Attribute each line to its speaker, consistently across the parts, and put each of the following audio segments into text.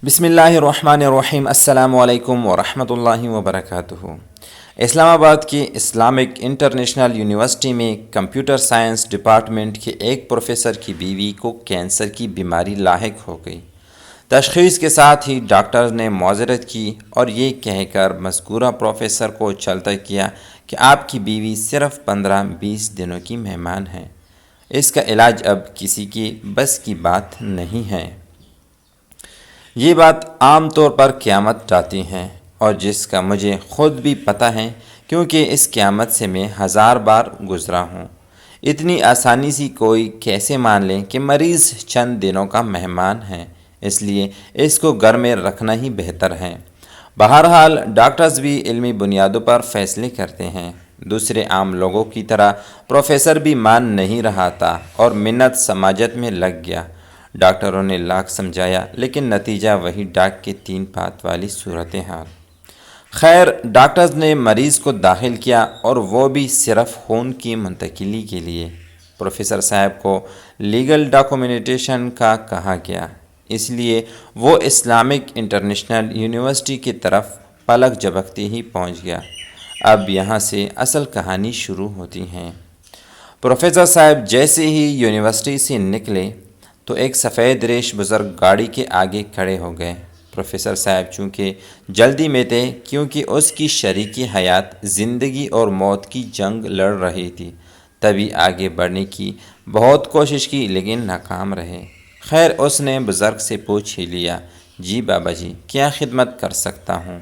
Speaker 1: بسم اللہ الرحمن الرحیم۔ السلام علیکم ورحمۃ اللہ وبرکاتہ۔ اسلام آباد کی اسلامک انٹرنیشنل یونیورسٹی میں کمپیوٹر سائنس ڈپارٹمنٹ کے ایک پروفیسر کی بیوی کو کینسر کی بیماری لاحق ہو گئی۔ تشخیص کے ساتھ ہی ڈاکٹر نے معذرت کی اور یہ کہہ کر مذکورہ پروفیسر کو چلتا کیا کہ آپ کی بیوی صرف 15-20 دنوں کی مہمان ہے، اس کا علاج اب کسی کی بس کی بات نہیں ہے۔ یہ بات عام طور پر قیامت ڈالتی ہے، اور جس کا مجھے خود بھی پتہ ہے کیونکہ اس قیامت سے میں 1000 بار گزرا ہوں۔ اتنی آسانی سے کوئی کیسے مان لے کہ مریض چند دنوں کا مہمان ہے، اس لیے اس کو گھر میں رکھنا ہی بہتر ہے۔ بہرحال ڈاکٹرز بھی علمی بنیادوں پر فیصلے کرتے ہیں۔ دوسرے عام لوگوں کی طرح پروفیسر بھی مان نہیں رہا تھا اور منت سماجت میں لگ گیا۔ ڈاکٹروں نے لاکھ سمجھایا لیکن نتیجہ وہی ڈاک کے 3 پات والی صورتحال۔ خیر، ڈاکٹرز نے مریض کو داخل کیا اور وہ بھی صرف خون کی منتقلی کے لیے۔ پروفیسر صاحب کو لیگل ڈاکومنٹیشن کا کہا گیا، اس لیے وہ اسلامک انٹرنیشنل یونیورسٹی کی طرف پلک جھپکتے ہی پہنچ گیا۔ اب یہاں سے اصل کہانی شروع ہوتی ہے۔ پروفیسر صاحب جیسے ہی یونیورسٹی سے نکلے تو ایک سفید ریش بزرگ گاڑی کے آگے کھڑے ہو گئے۔ پروفیسر صاحب چونکہ جلدی میں تھے کیونکہ اس کی شریک حیات زندگی اور موت کی جنگ لڑ رہی تھی، تبھی آگے بڑھنے کی بہت کوشش کی لیکن ناکام رہے۔ خیر، اس نے بزرگ سے پوچھ ہی لیا، جی بابا جی کیا خدمت کر سکتا ہوں؟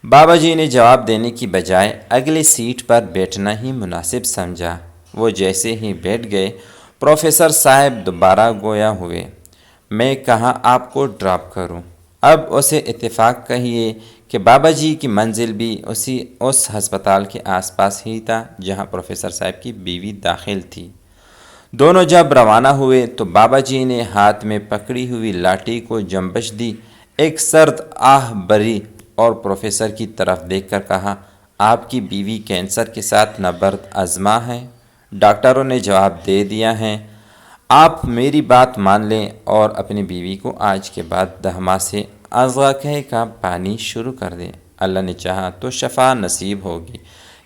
Speaker 1: بابا جی نے جواب دینے کی بجائے اگلی سیٹ پر بیٹھنا ہی مناسب سمجھا۔ وہ جیسے ہی بیٹھ گئے، پروفیسر صاحب دوبارہ گویا ہوئے، میں کہاں آپ کو ڈراپ کروں؟ اب اسے اتفاق کہیے کہ بابا جی کی منزل بھی اس ہسپتال کے آس پاس ہی تھا جہاں پروفیسر صاحب کی بیوی داخل تھی۔ دونوں جب روانہ ہوئے تو بابا جی نے ہاتھ میں پکڑی ہوئی لاٹھی کو جنبش دی، ایک سرد آہ بھری اور پروفیسر کی طرف دیکھ کر کہا، آپ کی بیوی کینسر کے ساتھ نبرد آزما ہے۔ ڈاکٹروں نے جواب دے دیا ہے، آپ میری بات مان لیں اور اپنی بیوی کو آج کے بعد دہما سے اذغاقہ کا پانی شروع کر دیں۔ اللہ نے چاہا تو شفا نصیب ہوگی۔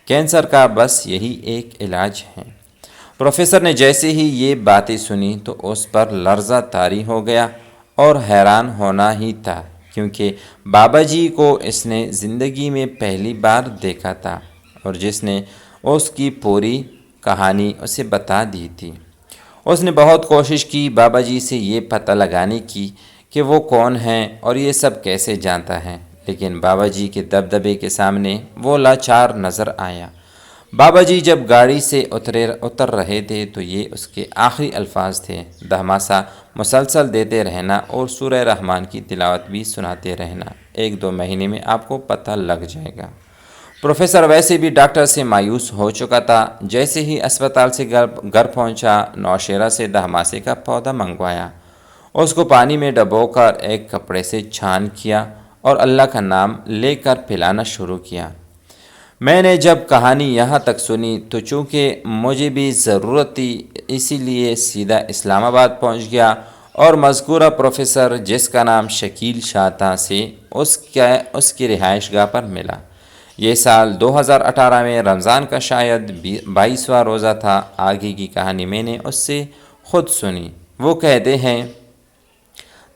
Speaker 1: کینسر کا بس یہی ایک علاج ہے۔ پروفیسر نے جیسے ہی یہ باتیں سنی تو اس پر لرزہ طاری ہو گیا اور حیران ہونا ہی تھا کیونکہ بابا جی کو اس نے زندگی میں پہلی بار دیکھا تھا اور جس نے اس کی پوری کہانی اسے بتا دی تھی۔ اس نے بہت کوشش کی بابا جی سے یہ پتہ لگانے کی کہ وہ کون ہیں اور یہ سب کیسے جانتا ہے، لیکن بابا جی کے دبدبے کے سامنے وہ لاچار نظر آیا۔ بابا جی جب گاڑی سے اتر رہے تھے تو یہ اس کے آخری الفاظ تھے، دہماسا مسلسل دیتے رہنا اور سورہ رحمان کی تلاوت بھی سناتے رہنا، 1-2 مہینے میں آپ کو پتہ لگ جائے گا۔ پروفیسر ویسے بھی ڈاکٹر سے مایوس ہو چکا تھا۔ جیسے ہی اسپتال سے گھر پہنچا، نوشیرہ سے دہماسے کا پودا منگوایا، اس کو پانی میں ڈبو کر ایک کپڑے سے چھان کیا اور اللہ کا نام لے کر پلانا شروع کیا۔ میں نے جب کہانی یہاں تک سنی تو چونکہ مجھے بھی ضرورت تھی اسی لیے سیدھا اسلام آباد پہنچ گیا اور مذکورہ پروفیسر جس کا نام شکیل شاہ تھا سے اس کی رہائش گاہ پر ملا۔ یہ سال 2018 میں رمضان کا شاید 22واں روزہ تھا۔ آگے کی کہانی میں نے اس سے خود سنی۔ وہ کہتے ہیں،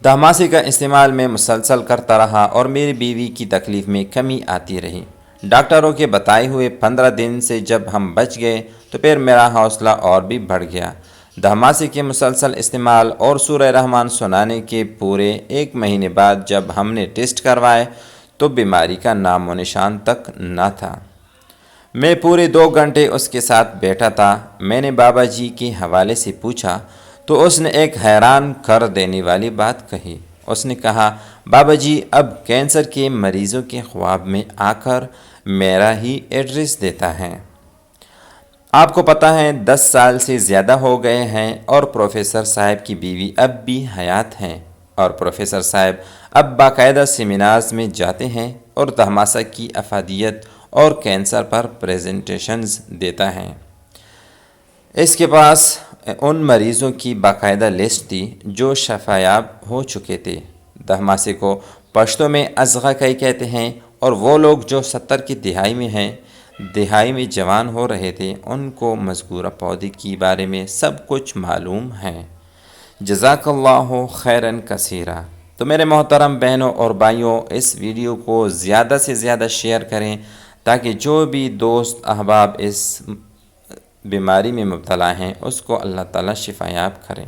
Speaker 1: دہماسے کا استعمال میں مسلسل کرتا رہا اور میری بیوی کی تکلیف میں کمی آتی رہی۔ ڈاکٹروں کے بتائے ہوئے 15 دن سے جب ہم بچ گئے تو پھر میرا حوصلہ اور بھی بڑھ گیا۔ دہماسے کے مسلسل استعمال اور سورہ رحمان سنانے کے پورے 1 مہینے بعد جب ہم نے ٹیسٹ کروائے تو بیماری کا نام و نشان تک نہ تھا۔ میں پورے 2 گھنٹے اس کے ساتھ بیٹھا تھا۔ میں نے بابا جی کے حوالے سے پوچھا تو اس نے ایک حیران کر دینے والی بات کہی۔ اس نے کہا، بابا جی اب کینسر کے مریضوں کے خواب میں آ کر میرا ہی ایڈریس دیتا ہے۔ آپ کو پتہ ہے 10 سال سے زیادہ ہو گئے ہیں اور پروفیسر صاحب کی بیوی اب بھی حیات ہیں اور پروفیسر صاحب اب باقاعدہ سیمینارز میں جاتے ہیں اور دہماسا کی افادیت اور کینسر پر پریزنٹیشنز دیتا ہے۔ اس کے پاس ان مریضوں کی باقاعدہ لسٹ تھی جو شفایاب ہو چکے تھے دہماسے کو پشتو میں ازغا کئی کہتے ہیں، اور وہ لوگ جو 70 کی دہائی میں جوان ہو رہے تھے، ان کو مذکورہ پودے کے بارے میں سب کچھ معلوم ہے۔ جزاک اللہ خیراً کثیرا۔ تو میرے محترم بہنوں اور بھائیوں، اس ویڈیو کو زیادہ سے زیادہ شیئر کریں تاکہ جو بھی دوست احباب اس بیماری میں مبتلا ہیں اس کو اللہ تعالیٰ شفا یاب کریں۔